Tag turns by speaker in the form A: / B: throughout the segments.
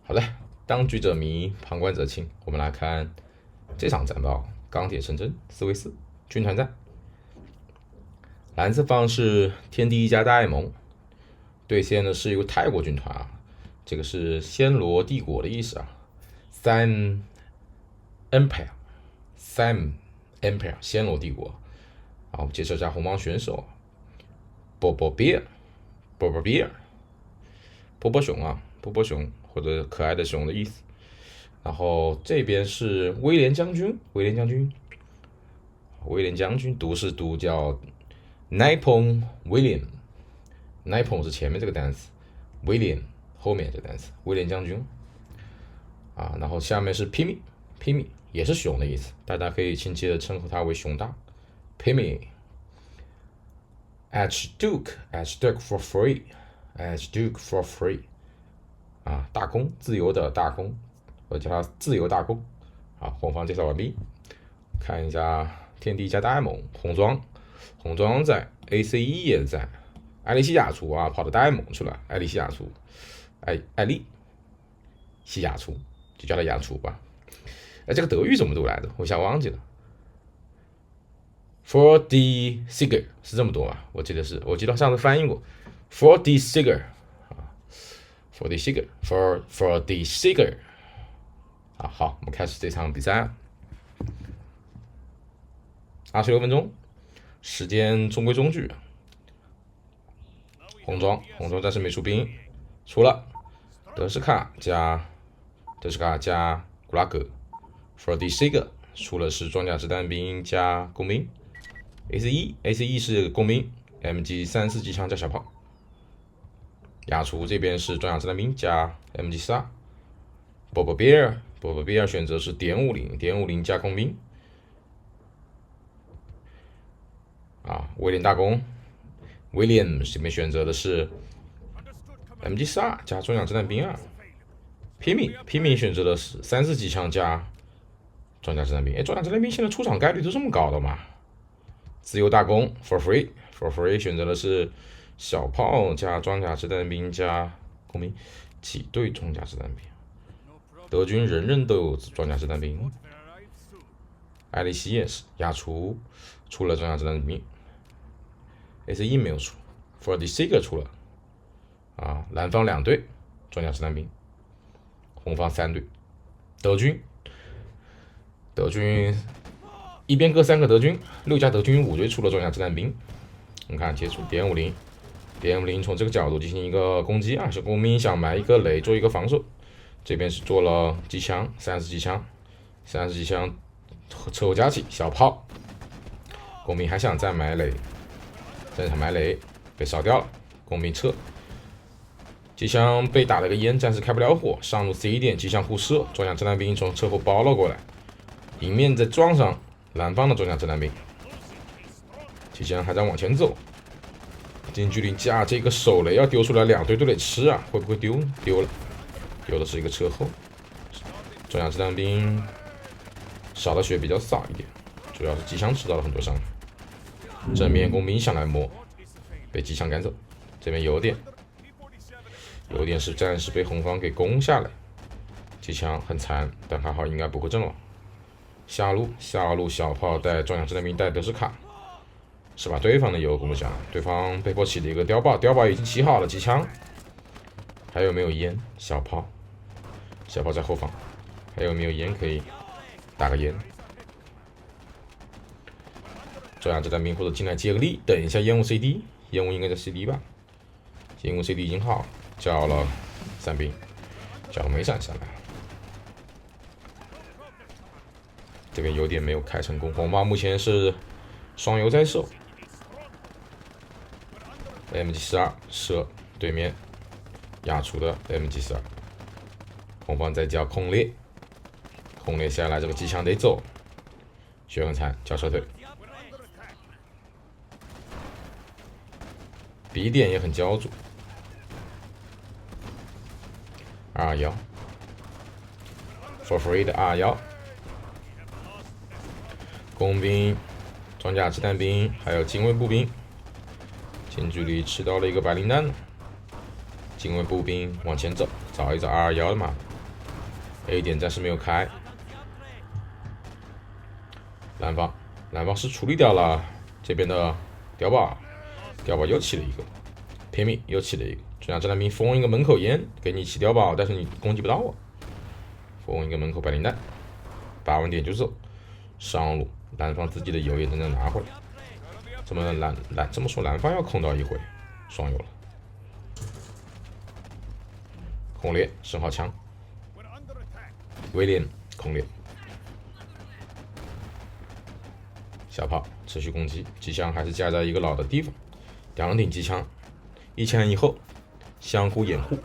A: 好的，当局者迷，旁观者清。我们来看这场战报：钢铁城镇4v4军团战。蓝色方是天地一家大爱盟，对线的是一个泰国军团啊，这个是暹罗帝国的意思啊。Siam Empire，Siam Empire， 暹罗帝国。好，我们介绍一下红方选手波波熊啊，波波熊或者可爱的熊的意思。然后这边是威廉将军读是读叫 Nipon William，Nipon 是前面这个单词 ，William 后面这个单词，威廉将军啊。然后下面是 Pimi 也是熊的意思，大家可以亲切的称呼他为熊大 Pimi。Archduke for free 啊，大公自由的大公，我叫他自由大公。好，红方介绍完毕，看一下天地加大爱盟红装在 ACE 也在，艾利西亚出啊，跑到大爱盟去了，艾利西亚出，艾利西亚出就叫他亚出吧。这个德语怎么读来的？我一下忘记了。For the Sieger 是这么读吗？我记得上次翻译过 For the Sieger 啊 For the Sieger 啊。好，我们开始这场比赛。26分钟，时间中规中矩。红装暂时没出兵，出了德斯卡加古拉格 For the Sieger 出了是装甲子弹兵加工兵。ACE 是工兵 MG34 机枪加小炮。亚厨这边是装甲子弹兵加 MG42。波波比尔选择是点50加工兵。啊，威廉大公 William 这边选择的是 MG42加装甲子弹兵啊。Pimi 选择的是34机枪加装甲子弹兵。装甲子弹兵现在出场概率都这么高的吗？自由大攻 for free 选择的是小炮加装甲子弹兵加工兵，几队装甲子弹兵。德军人都有装甲子弹兵。艾利西也是亚出了装甲子弹兵。ACE 没有出 ，for the Sieger 出了啊。蓝方2队装甲子弹兵，红方3队。德军一边各3个德军，6家德军5队出了装甲子弹兵。我们看接触点50，从这个角度进行一个攻击啊，是工兵想埋一个雷做一个防守。这边是做了机枪，30机枪车后加起小炮。工兵还想再埋雷，被烧掉了，工兵撤。机枪被打了个烟，暂时开不了火。上路 C 点，机枪互射，装甲子弹兵从车后包了过来，迎面再撞上蓝方的装甲子弹兵。机枪还在往前走，近距离架这个手雷要丢出来，2队都得吃啊，会不会丢呢？丢了，丢的是一个车后。装甲子弹兵少的血比较少一点，主要是机枪吃到了很多伤。正面工兵想来摸，被机枪赶走。这边有点是暂时被红方给攻下来，机枪很残，但还好应该不会阵亡。下路小炮带装甲子弹兵带德斯卡，是把对方的油攻下，对方被迫起了一个碉堡已经起好了，机枪还有没有烟？小炮在后方，还有没有烟可以打个烟？装甲子弹兵或者进来接个力，等一下烟雾 CD， 烟雾应该在 CD 吧？烟雾 CD 已经好，叫了伞兵，叫了梅伞下来。这边有点没有开成功，红方目前是双油在手。MG42射对面亚出的 MG42， 红方再叫空裂下来，这个机枪得走，血很残，叫撤退。B 点也很焦灼，221 for free 的221，工兵、装甲子弹兵还有近卫步兵，近距离吃到了一个白磷弹，近卫步兵往前走，找一找221的马， ，A 点暂时没有开。蓝方是处理掉了这边的碉堡，碉堡又起了一个，偏米又起了一个。中央这两兵封一个门口烟，给你起碉堡，但是你攻击不到我。封一个门口白磷弹，8万点就走。上路蓝方自己的油也正在拿回来。这么说蓝方要空到一回，双油了。空猎升号枪，威廉空猎。小炮持续攻击，机枪还是架在一个老的地方，2顶机枪，一前一后，相互掩护。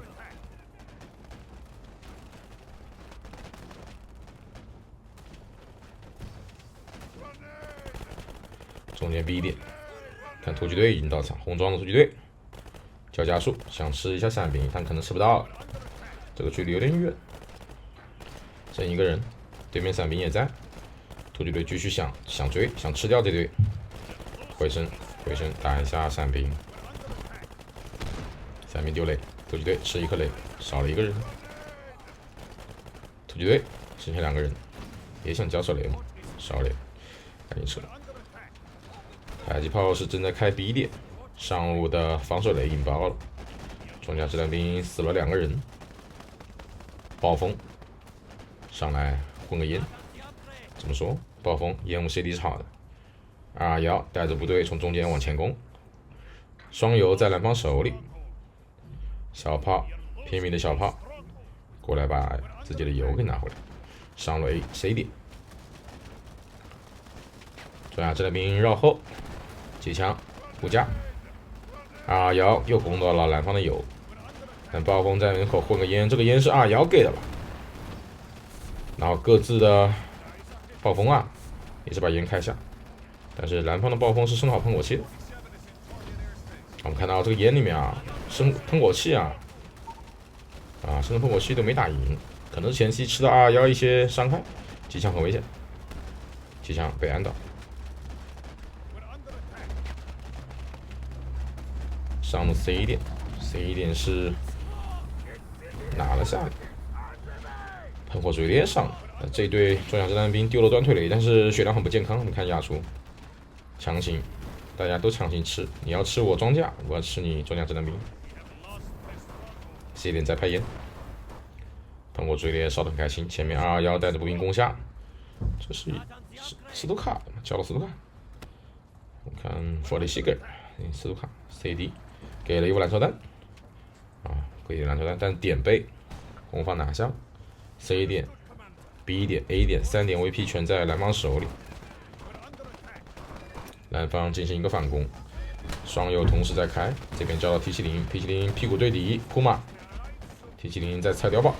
A: 中间 B 点，看突击队已经到场，红装的突击队，交加速，想吃一下伞兵，但可能吃不到了，这个距离有点远，剩一个人，对面伞兵也在。突击队继续想追，想吃掉这队。回身打一下伞兵，伞兵丢雷，突击队吃一颗雷，少了一个人。突击队剩下2个人，也想交手雷吗？少雷，赶紧撤。迫击炮是正在开 B 点，上路的防守雷引爆了，装甲质量兵死了2个人。暴风上来混个烟。怎么说？暴风烟雾 CD 炒的，221带着部队从中间往前攻，双油在蓝方手里，小炮偏米的小炮过来把自己的油给拿回来，上了 C 点，中亚这兵绕后，机枪护驾，221又攻到了蓝方的油，但暴风在门口混个烟，这个烟是221给的吧？然后各自的暴风啊，也是把烟开下，但是蓝方的暴风是生好喷火器的。我们看到这个烟里面啊，生喷火器啊，生的喷火器都没打赢，可能是前期吃到221一些伤害，机枪很危险，机枪被按倒。上路 C 点是拿了下来，喷火追猎上了。这队装甲掷弹兵丢了断腿雷，但是血量很不健康。你看亚出，强行，大家都强行吃。你要吃我装甲，我要吃你装甲掷弹兵。C 点在拍烟，喷火追猎烧得很开心。前面221带着步兵攻下，这是斯图卡，交了斯图卡。我看弗里希格尔，斯图卡 CD 给了一副燃烧弹，给了燃烧弹，但点被红方拿下。C 点。B 点、A 点3点 VP 全在蓝方手里，蓝方进行一个反攻，双油同时在开，这边交到 T70屁股对敌库马 ，T70在拆碉堡，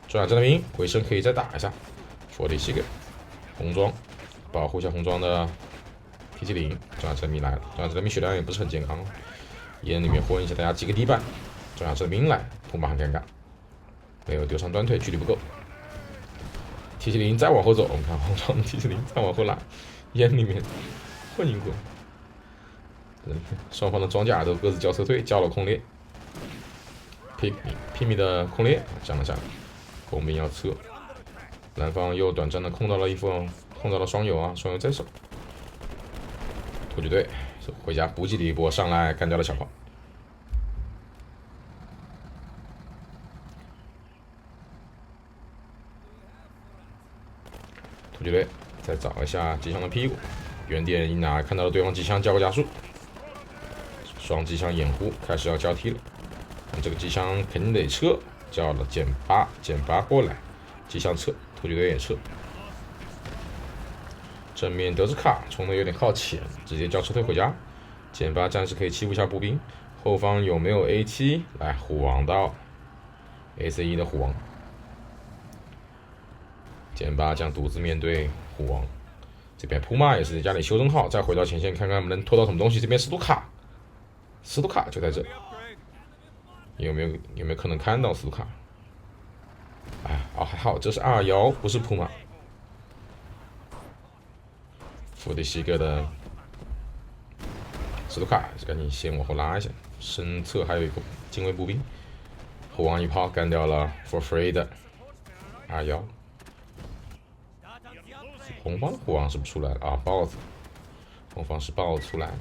A: 装甲掷弹兵回身可以再打一下，佛里希格红装保护一下红装的 T70，装甲掷弹兵来了，装甲掷弹兵血量也不是很健康，烟里面混一下，大家几个地板，装甲掷弹兵来，库马很尴尬，没有丢上断腿，距离不够。T70再往后走，我们看红装的 T70再往后拉，烟里面混一混。双方的装甲都各自交撤退，交了空猎，拼命的空猎降了下来，工兵要撤，蓝方又短暂的控到了双油啊，双油在手，突击队回家补给了一波，上来干掉了小炮。突击队再找一下机枪的屁股，原点一拿看到了对方机枪交个加速，双机枪掩护开始要交替了，这个机枪肯定得撤，叫了减8过来，机枪撤，突击队也撤。正面德斯卡冲的有点靠前，直接交撤退回家，减8暂时可以欺负一下步兵，后方有没有 A7 来虎王到 AC1 的虎王？减8将独自面对虎王，这边普马也是在家里修正好，再回到前线看看能拖到什么东西。这边斯图卡就在这，有没有可能看到斯图卡？还好，这是221，不是普马。弗里希格的斯图卡赶紧先往后拉一下，身侧还有一个精锐步兵，虎王一炮干掉了 For Free 的21。红方的虎王是不是出来了啊？豹子，红方是豹子出来了，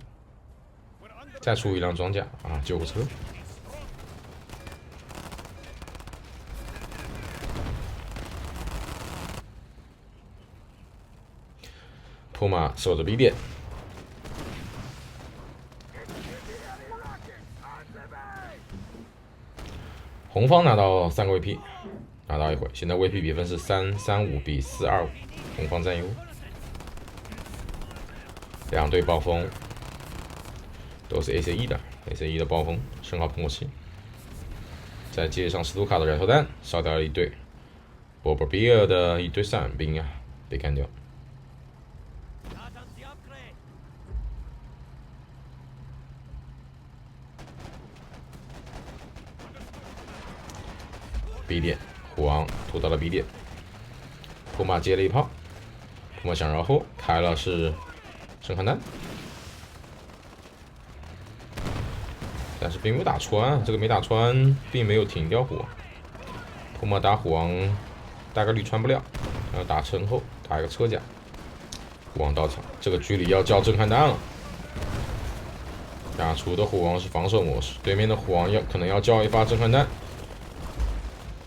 A: 再出一辆装甲啊，救护车。普马守着 B 点，红方拿到3个 VP， 拿到一回，现在 VP 比分是3-3-5比4-2-5，红方占优。两队暴风都是 ACE 的 ，ACE 的暴风升号喷火器，再接上史图卡的燃烧弹，烧掉了一队波波比尔的一队伞兵啊，被干掉。B 点，虎王突到了 B 点，普马接了一炮，普马想绕后，开了是震撼弹，但是并没有打穿，这个没打穿，并没有停掉虎王。普马打虎王大概率穿不了，然后打身后打一个车甲，虎王到场，这个距离要交震撼弹了。打出的虎王是防守模式，对面的虎王可能要交一发震撼弹。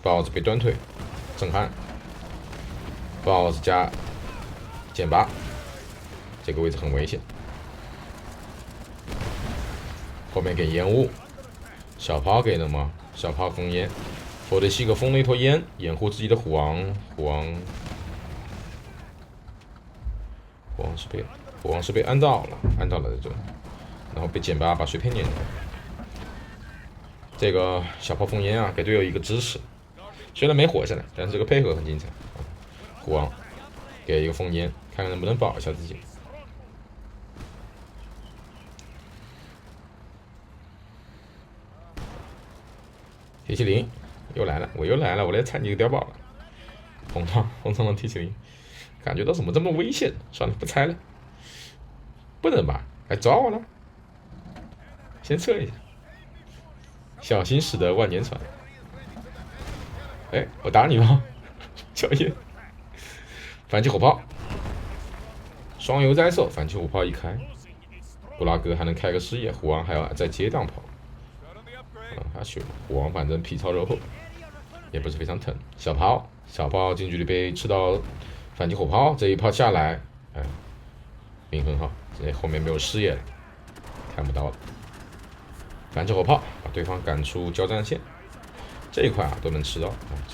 A: 豹子被断腿，震撼。豹子加减8，这个位置很危险。后面给烟雾，小炮给了吗？小炮封烟，佛德西克封了一坨烟，掩护自己的虎王。虎王是被按倒了，按倒了在这，然后被减8把碎片撵走。这个小炮封烟啊，给队友一个支持。虽然没活下来，但是这个配合很精彩。虎王给一个封烟，看看能不能保一下自己。T70又来了，我又来了，我来踩你个碉堡了。红装的 T70，感觉到怎么这么危险？算了，不拆了。不能吧？来抓我了？先撤一下，小心驶得万年船。哎，我打你吗？小叶，反击火炮，双游在手，反击火炮一开，布拉格还能开个视野，虎王还要再接档炮。他选虎王，反正皮糙肉厚，也不是非常疼。小炮近距离被吃到反击火炮，这一炮下来，哎，命很好，这后面没有视野了，看不到了。反击火炮把对方赶出交战线。这一块啊都能吃到，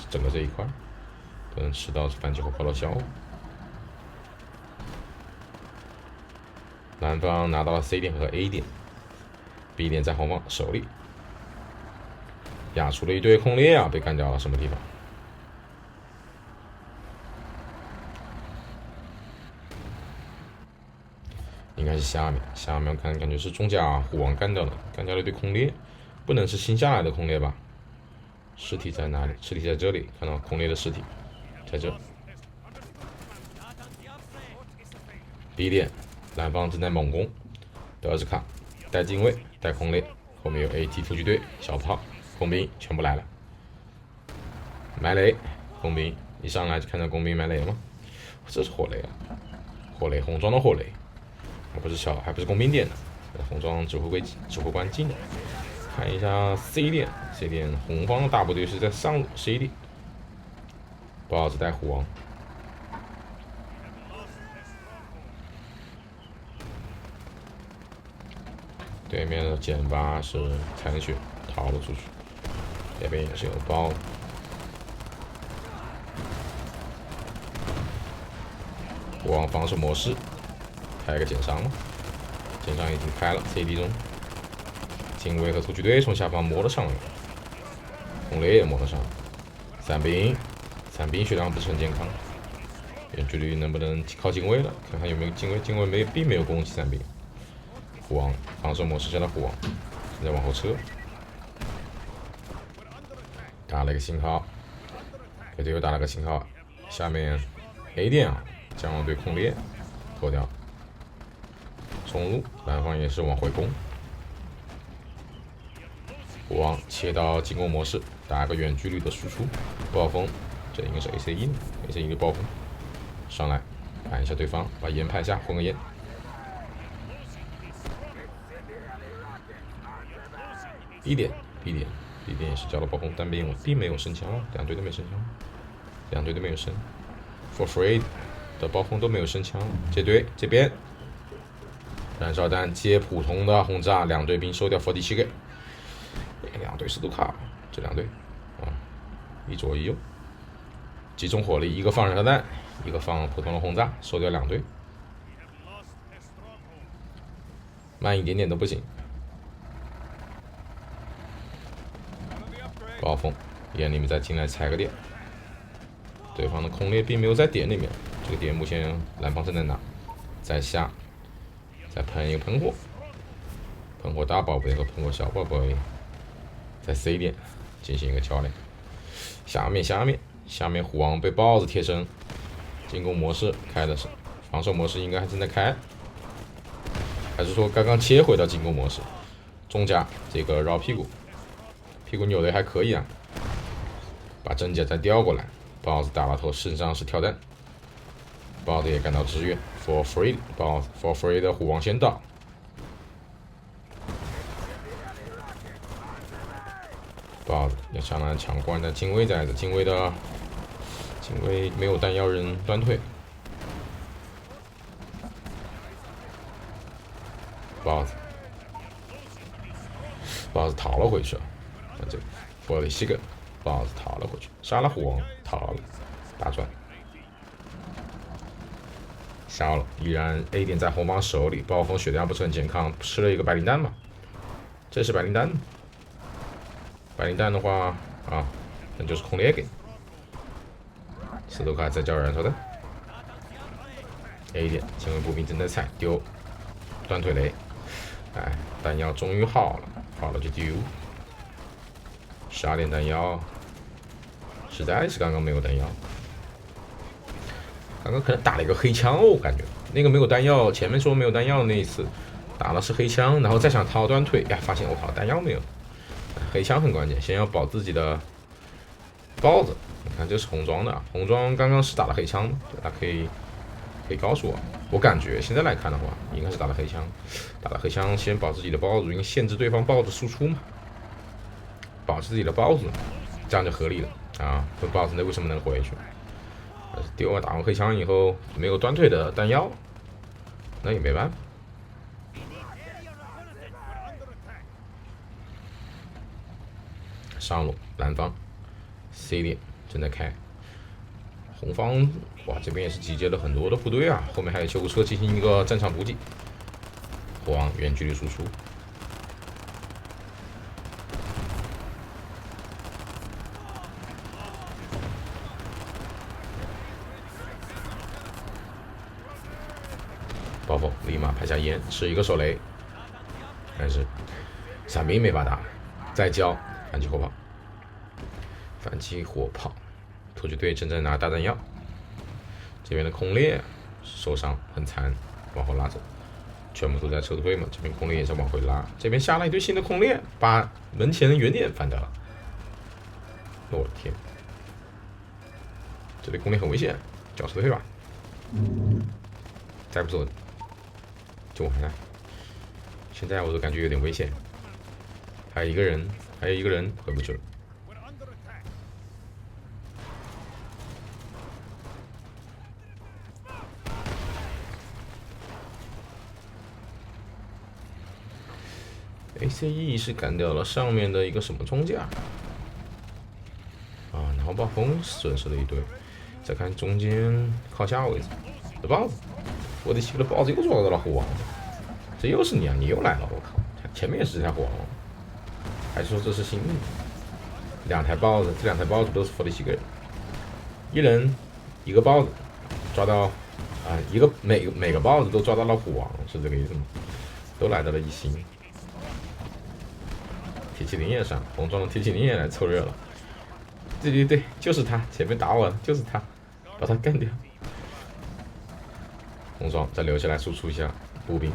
A: 整个这一块都能吃到反击火炮的消耗。蓝方拿到了 C 点和 A 点 ，B 点在红方手里。压出了一堆空猎啊，被干掉了，什么地方？应该是下面看感觉是中甲虎王干掉了一堆空猎，不能是新下来的空猎吧？尸体在哪里？尸体在这里，看到空猎的尸体，在这。B 点，蓝方正在猛攻，德尔兹卡带近卫，带空猎，后面有 AT 突击队、小炮、工兵全部来了。埋雷，工兵一上来就看到工兵埋雷了吗？这是火雷啊，火雷红装的火雷，还不是工兵点的，红装指挥官进的。看一下 C 点，红方的大部队是在上路 C 点，豹子带虎王，对面的减8是残血逃了出去，这边也是有包。虎王防守模式，开个减伤吗？减伤已经开了 ，CD 中。警卫和突击队从下方摸了上来，红雷也摸了上来。伞兵血量不是很健康，远距离能不能靠近卫了？看看有没有近卫，并没有攻击伞兵。虎王防守模式下的虎王，现在往后撤，打了一个信号，给队友打了个信号。下面 A 点啊，将我队空猎脱掉，冲入，蓝方也是往回攻。虎王切到进攻模式，打个远距离的输出，暴风这应该是 ACE 的暴风上来看一下对方，把烟拍下，混个烟。B 点也是交了暴风，但并没有升枪，两队都没升枪，两队都没有升。For free 的暴风都没有升枪，这队这边燃烧弹接普通的轰炸，两队兵收掉47个，两队是都卡，这两队啊，一左一右，集中火力，一个放燃烧弹，一个放普通的轰炸，收掉两队，慢一点点都不行。暴风，眼里面再进来踩个点，对方的空猎并没有在点里面，这个点目前蓝方正在拿，在下，再喷一个喷火，喷火大宝贝和喷火小宝贝，在 C 点进行一个较量。下面虎王被豹子贴身，进攻模式开的是，防守模式应该还正在开，还是说刚刚切回到进攻模式？中甲这个绕屁股扭的还可以啊，把真甲再调过来，豹子打了头，身上是跳弹，豹子也赶到支援 ，for free， 豹子 for free 的虎王先到，豹子要上来抢关的精卫在的，精卫没有弹药扔断腿，豹子逃了回去了。这佛里西个豹子逃了回去，杀了虎王，逃了，大赚，杀了。依然 A 点在红方手里，暴风血量不是很健康，吃了一个白磷弹嘛，这是白磷弹。白磷弹的话啊，那就是空猎给。斯图卡再叫燃烧弹 ，A 点精卫步兵正在踩丢，断腿雷，哎，弹药终于好了就丢。12点弹药，实在是刚刚没有弹药。刚刚可能打了一个黑枪哦，我感觉那个没有弹药，前面说没有弹药那一次打的是黑枪，然后再想掏断腿呀，发现我靠弹药没有。黑枪很关键，先要保自己的豹子。你看这是红装的，红装刚刚是打了黑枪，他可以告诉我。我感觉现在来看的话，应该是打了黑枪，先保自己的豹子，因为限制对方豹子输出嘛。保持自己的豹子，这样就合理了啊！这豹子那为什么能回去？丢完打完黑枪以后没有断腿的弹药，那也没办法。上路蓝方 C 点正在开，红方哇这边也是集结了很多的部队啊，后面还有救护车进行一个战场补给。虎王远距离输出。暴风立马拍下烟，吃一个手雷，但是伞兵没法打，再交反击火炮，突击队正在拿大弹药，这边的空猎受伤很残，往后拉走，全部都在撤退嘛，这边空猎也在往回拉，这边下了一堆新的空猎，把门前的原点反掉了，我的天，这里空猎很危险，交撤退吧，再不走就完了。现在我都感觉有点危险，还有一个人回不去了。ACE 是干掉了上面的一个什么装甲啊，然后暴风损失了一堆。再看中间靠下位置的豹子，我的7个的豹子又抓到了虎王，这又是你啊！你又来了，我靠！前面也是这条虎王，还是说这是新的？两台豹子，这两台豹子都是47个人，一人一个豹子抓到啊，每个豹子都抓到了虎王，是这个意思吗？都来到了一星。T70也上，红装的T70也来凑热了。对，就是他，前面打我的就是他，把他干掉。红装再留下来输出一下步兵，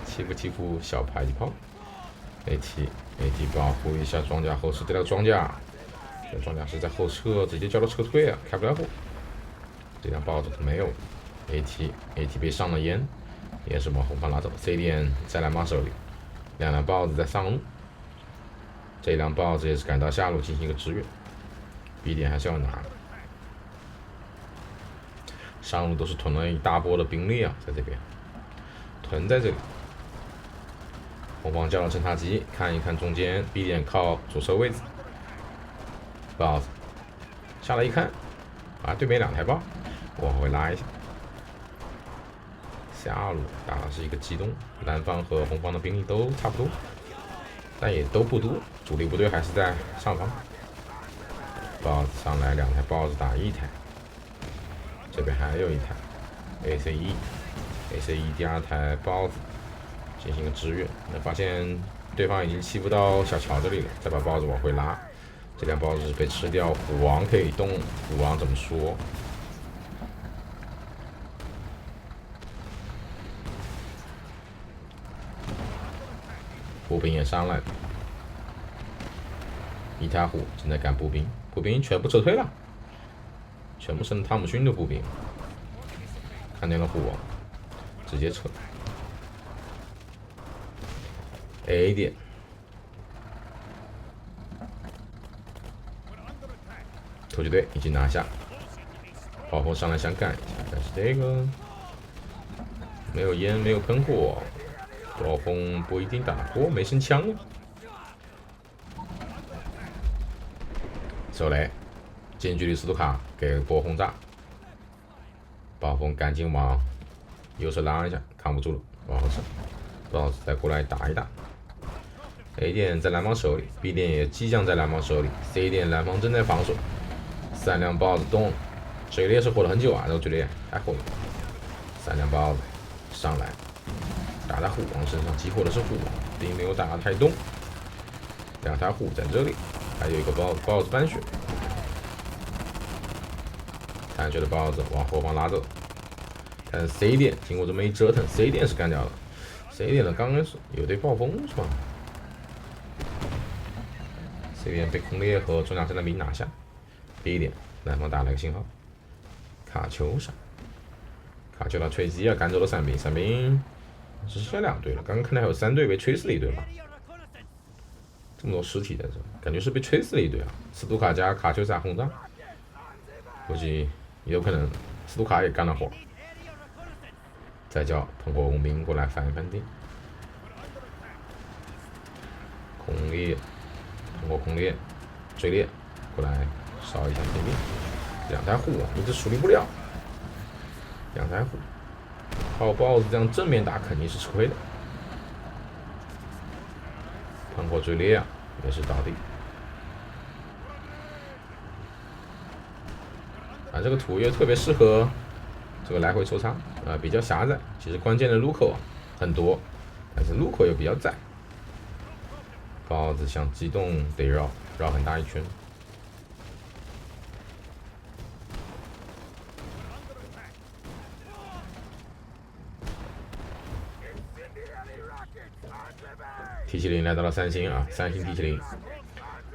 A: 欺负小迫击炮。AT 保护一下装甲后视这条装甲，这装甲师在后撤，直接叫他撤退啊，开不了火。这辆豹子没有 AT 被上了烟，也是往后方拿走。C 点在蓝猫手里，两辆豹子在上路。这辆豹子也是赶到下路进行一个支援。B 点还是要拿。上路都是囤了一大波的兵力啊，在这边囤在这里。红方叫了侦察机，看一看中间 B 点靠左侧位置。豹子下来一看，啊，对面两台豹，往回拉一下。下路打的是一个机动，蓝方和红方的兵力都差不多，但也都不多，主力部队还是在上方。豹子上来两台豹子打一台，这边还有一台 ACE 第二台豹子进行一个支援，那发现对方已经欺负到小桥这里了，再把豹子往回拉。这辆豹子是被吃掉，虎王可以动，虎王怎么说？步兵也上来了，一台虎正在赶步兵，步兵全部撤退了，全部是汤姆逊的步兵，看见了虎王，直接撤。A 点。突击队已经拿下，炮锋上来想赶一下，但是这个没有烟，没有喷火，炮锋不一定打得过，没升枪了。手雷，近距离斯图卡给波轰炸，炮锋赶紧往右侧拉一下，扛不住了，往后撤，豹子再过来打一打。A 点在蓝方手里 ，B 点也即将在蓝方手里 ，C 点蓝方正在防守。三辆豹子动了，追猎是火了很久啊，这个追猎太火了。三辆豹子上来，打在虎王身上，激活的是虎王，并没有打得太动。两台虎在这里，还有一个豹子半血，残血的豹子往后方拉走。但是 C 点经过这么一折腾 ，C 点是干掉了。C 点的刚开始有对暴风是吧 ？C 点被空猎和装甲车的兵拿下。B 点，蓝方打了个信号，卡丘上，卡丘的锤击啊，赶走了伞兵，伞兵只剩下2队了。刚刚看到还有3队被吹死了一队吧？这么多尸体在这，感觉是被吹死了一队啊！斯图卡加卡丘萨轰炸，估计有可能斯图卡也干了活。再叫喷火工兵过来翻一翻地，空猎，喷火空猎，追猎过来。烧一下对面，两台虎一直处理不了，两台虎靠豹子这样正面打肯定是吃亏的。喷火追猎啊，也是倒地。啊，这个图也特别适合这个来回抽插啊，比较狭窄。其实关键的路口很多，但是路口又比较窄。豹子想机动得绕很大一圈。T70来到了3星啊，3星 T70，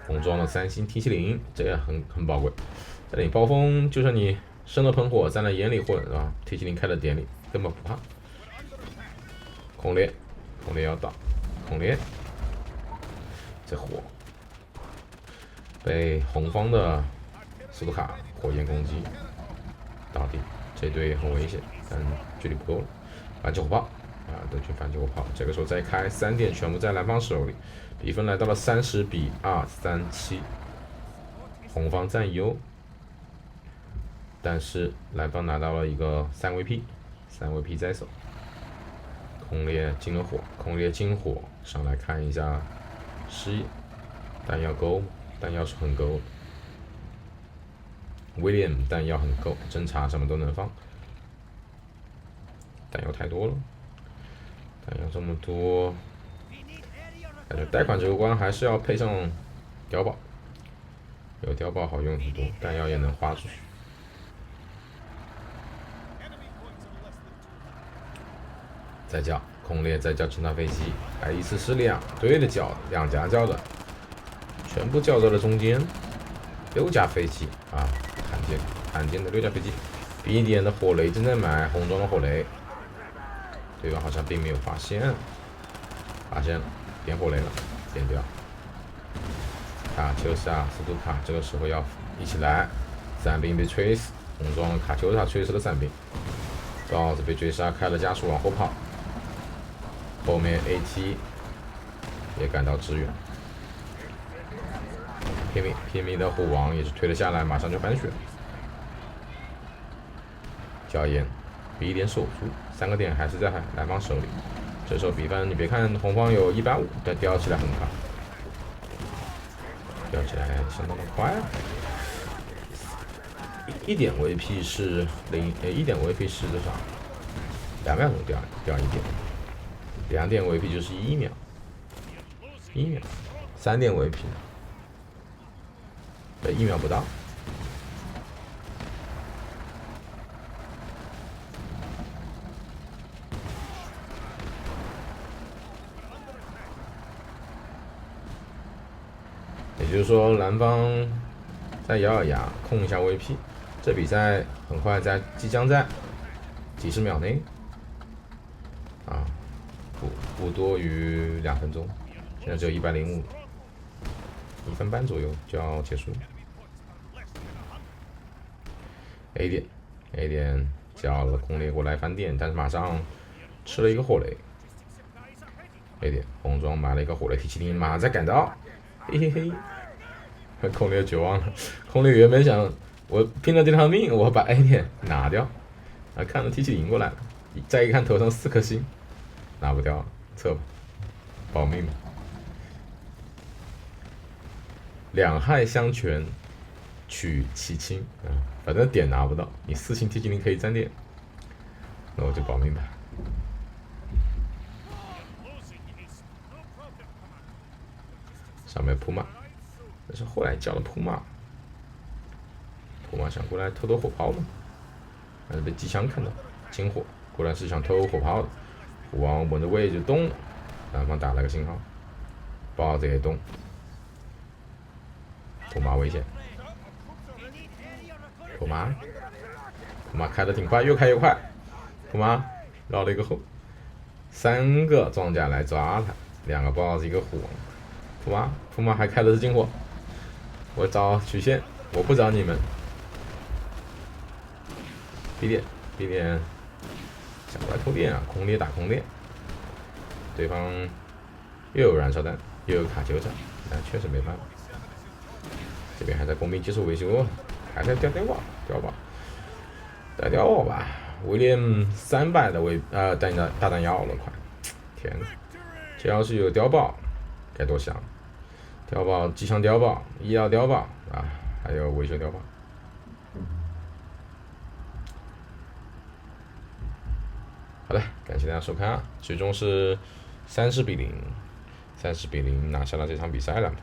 A: 封装了3星 T70，这个很宝贵。这里暴风就算你生了喷火，在那眼里混啊 ，T70开了典礼，根本不怕。空猎要打，空猎，这火被红方的斯图卡火焰攻击倒地，这队很危险，但距离不够了，反击火炮。啊，德军反击火炮，这个时候再开3点，全部在蓝方手里，比分来到了30比237，红方占优，但是蓝方拿到了一个3VP在手，空猎进了火，空猎进火，上来看一下视野，弹药够吗？弹药是很够的 ，William 弹药很够，侦察什么都能放，弹药太多了。弹药这么多，感觉贷款这个关还是要配上碉堡，有碉堡好用很多，弹药也能花出去。再叫空猎，再叫侦察飞机，还一次是2队的叫，2家叫的，全部叫到了中间。6架飞机啊，罕见的6架飞机。B 点的火雷正在埋，红装的火雷，对方好像并没有发现，了，点火雷了，点掉。卡秋莎、斯图卡这个时候要一起来，伞兵被锤死，红装卡秋莎锤死了伞兵，豹子被追杀，开了加速往后跑，后面 AT 也赶到支援。拼命的虎王也是推了下来，马上就翻血。硝烟 B 点守住，3个点还是在蓝方手里。这时候比分你别看红方有150，但掉起来很快，掉起来相当的快。1点 VP 是1点 VP 是多少？2秒钟掉1点，2点 VP 就是1秒，1秒，3点 VP。1秒不到，也就是说，蓝方再咬牙控一下 VP， 这比赛很快即将在几十秒内，不多于2分钟，现在只有105，1分半左右就要结束。A 点叫了空猎过来翻电，但是马上吃了一个火雷。A 点红装埋了一个火雷 T70，马上再赶到，嘿嘿嘿，空猎绝望了。空猎原本想我拼了这条命，我把 A 点拿掉，看到 T70过来了，再一看头上4颗星，拿不掉了，撤吧，保命吧。两害相权取其轻反正点拿不到，你4星 T70可以占点，那我就保命吧。上面扑马，但是后来叫了扑马想过来偷火炮嘛，但是被机枪看到，金火过来是想偷火炮的，虎王闻着位就动了，蓝方打了个信号，豹子也动，扑马危险。普马开的挺快，越开越快。普马绕了一个后，3个装甲来抓他，2个豹子，1个虎王。普马还开的是金火，我找曲线，我不找你们。B 点想过来偷电空猎打空猎，对方又有燃烧弹，又有卡秋莎，但确实没办法。这边还在工兵技术维修。还在掉吧，威廉300的大弹药了，快！天哪，这要是有碉堡，该多香！碉堡、机枪碉堡、医疗碉堡还有维修碉堡。好的，感谢大家收看最终是30比0拿下了这场比赛，蓝方。